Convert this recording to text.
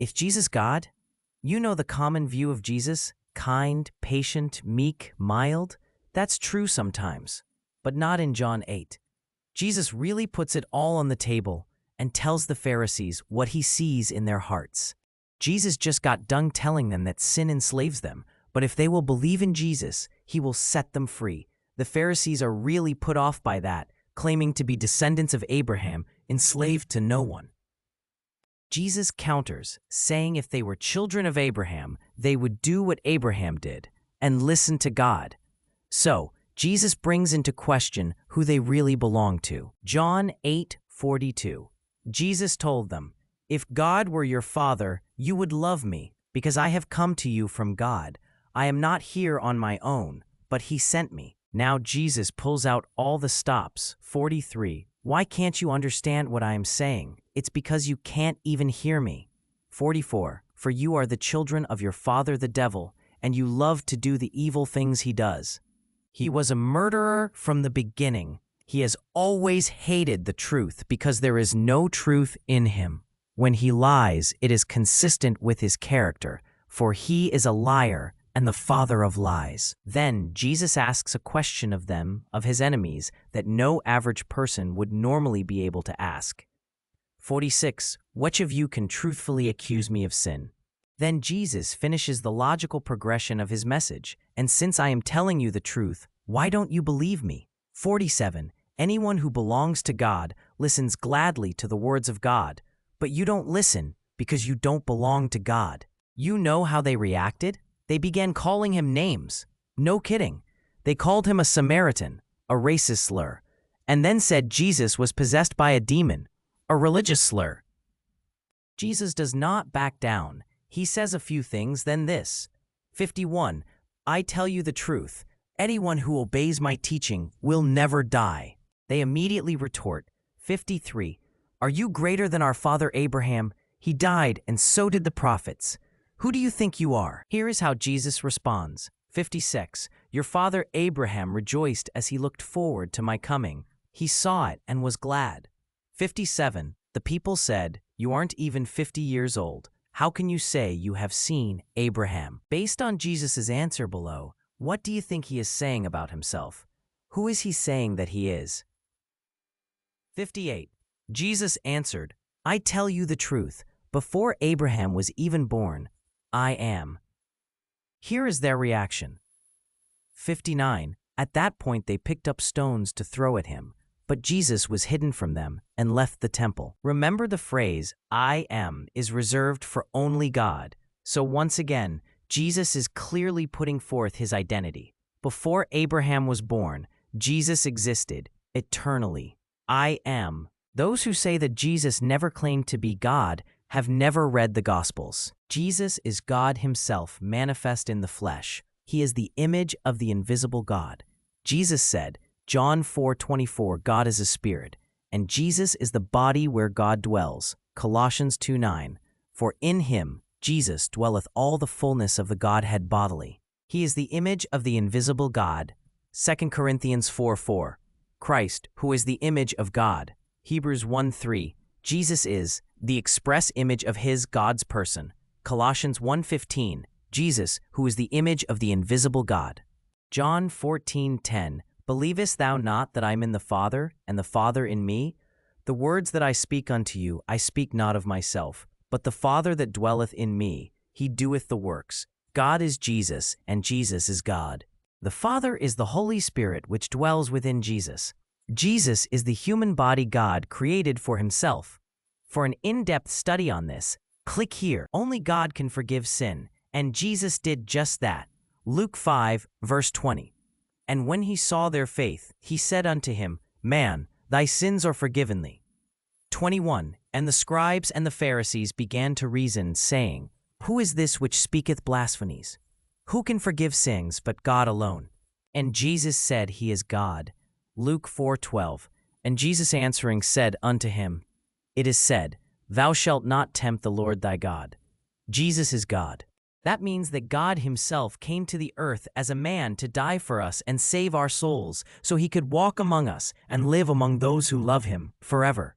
Is Jesus God? You know the common view of Jesus, kind, patient, meek, mild. That's true sometimes, but not in John 8. Jesus really puts it all on the table and tells the Pharisees what he sees in their hearts. Jesus just got done telling them that sin enslaves them, but if they will believe in Jesus, he will set them free. The Pharisees are really put off by that, claiming to be descendants of Abraham, enslaved to no one. Jesus counters, saying if they were children of Abraham, they would do what Abraham did and listen to God. So, Jesus brings into question who they really belong to. John 8:42. Jesus told them, "If God were your father, you would love me, because I have come to you from God. I am not here on my own, but he sent me." Now Jesus pulls out all the stops. 43. Why can't you understand what I am saying? It's because you can't even hear me. 44. For you are the children of your father the devil, and you love to do the evil things he does. He was a murderer from the beginning. He has always hated the truth because there is no truth in him. When he lies, it is consistent with his character, for he is a liar and the father of lies. Then Jesus asks a question of them, of his enemies, that no average person would normally be able to ask. 46. Which of you can truthfully accuse me of sin? Then Jesus finishes the logical progression of his message, and since I am telling you the truth, why don't you believe me? 47. Anyone who belongs to God listens gladly to the words of God, but you don't listen because you don't belong to God. You know how they reacted? They began calling him names. No kidding. They called him a Samaritan, a racist slur, and then said Jesus was possessed by a demon, a religious slur. Jesus does not back down. He says a few things, then this. 51. I tell you the truth. Anyone who obeys my teaching will never die. They immediately retort. 53. Are you greater than our father Abraham? He died, and so did the prophets. Who do you think you are? Here is how Jesus responds. 56. Your father Abraham rejoiced as he looked forward to my coming. He saw it and was glad. 57. The people said, you aren't even 50 years old. How can you say you have seen Abraham? Based on Jesus' answer below, what do you think he is saying about himself? Who is he saying that he is? 58. Jesus answered, I tell you the truth. Before Abraham was even born, I am. Here is their reaction. 59. At that point they picked up stones to throw at him, but Jesus was hidden from them and left the temple. Remember, the phrase, I am, is reserved for only God. So once again, Jesus is clearly putting forth his identity. Before Abraham was born, Jesus existed eternally. I am. Those who say that Jesus never claimed to be God have never read the Gospels. Jesus is God himself manifest in the flesh. He is the image of the invisible God. Jesus said, John 4:24, God is a spirit, and Jesus is the body where God dwells. Colossians 2:9, for in him, Jesus, dwelleth all the fullness of the Godhead bodily. He is the image of the invisible God. 2 Corinthians 4:4, Christ, who is the image of God. Hebrews 1:3, Jesus is the express image of his, God's person. Colossians 1:15, Jesus, who is the image of the invisible God. John 14:10, believest thou not that I am in the Father, and the Father in me? The words that I speak unto you, I speak not of myself, but the Father that dwelleth in me, he doeth the works. God is Jesus, and Jesus is God. The Father is the Holy Spirit which dwells within Jesus. Jesus is the human body God created for himself. For an in-depth study on this, click here. Only God can forgive sin, and Jesus did just that. Luke 5, verse 20. And when he saw their faith, he said unto him, Man, thy sins are forgiven thee. 21. And the scribes and the Pharisees began to reason, saying, Who is this which speaketh blasphemies? Who can forgive sins but God alone? And Jesus said, He is God. Luke 4:12. And Jesus answering said unto him, It is said, Thou shalt not tempt the Lord thy God. Jesus is God. That means that God himself came to the earth as a man to die for us and save our souls, so he could walk among us and live among those who love him forever.